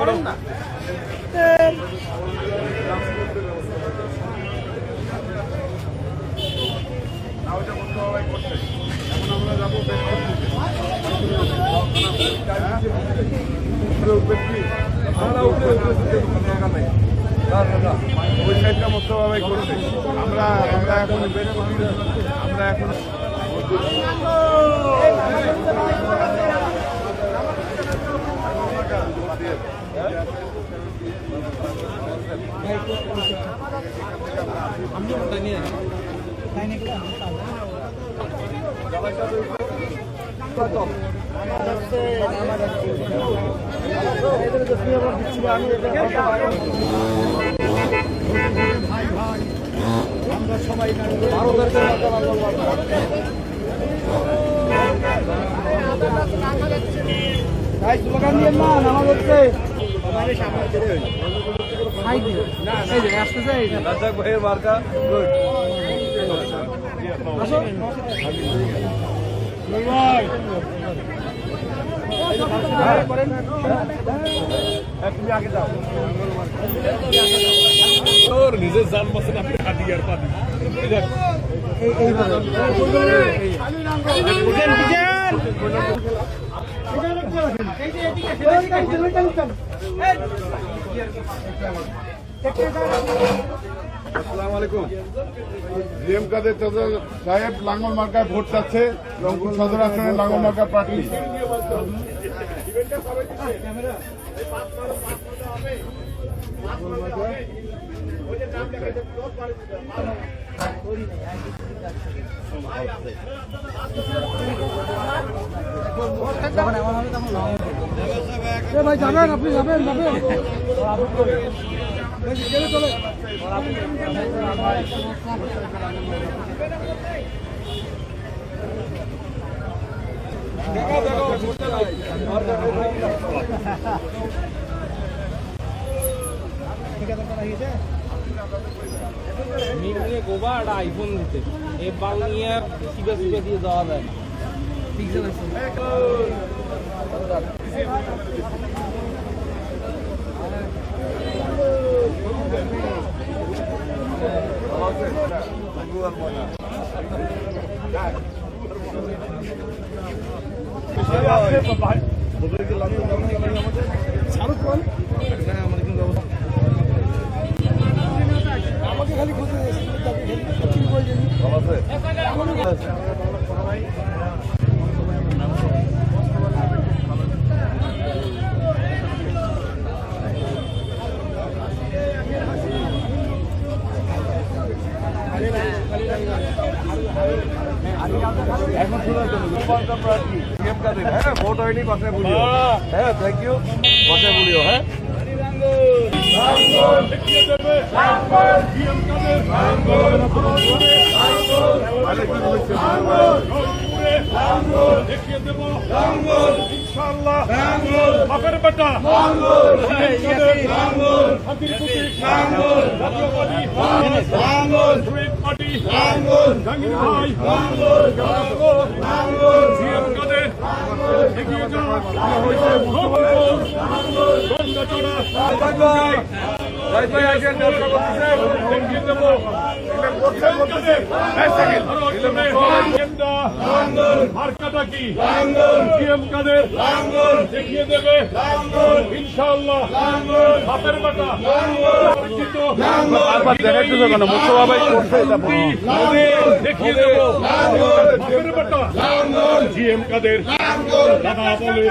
করেন না। এখন আমরা যাবো ওই সাইডটা মোস্তফাভাই করছে। আমরা এখন আমরা এখন আমরা সবাই স্লোগান দিয়ে না নামাজ হচ্ছে মার্কা তুমি আগে যাও নিজের জান বসেন আপনি হাতিয়ার পাতি আসসালামু আলাইকুম। জিএম কাদের সাহেব লাঙ্গল মার্কায় ভোট চাচ্ছে। রংপুর সদর আসনের লাঙ্গল মার্কা প্রার্থী। ভাই যাবেন, আপনি যাবেন যাবেন চলে গোবা একটা আইফোন দিতে এই বাল নিয়ে সিবে সিবে দিয়ে যাওয়া যায় না। আমাকে খালি খুঁজে এখন হ্যাঁ ভোট হয়নি বাসায় বলিও। হ্যাঁ থ্যাংক ইউ, বাসায় বলিও। হ্যাঁ ইনশাআল্লাহ বাপের বেটা মার্কাটা কি জিএম কাদের দেখিয়ে দেবে ইনশাআল্লাহ বাপের বেটা দেখিয়ে দেবো বাপের বেটা জিএম কাদের দাদা বলে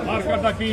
মার্কাটা কি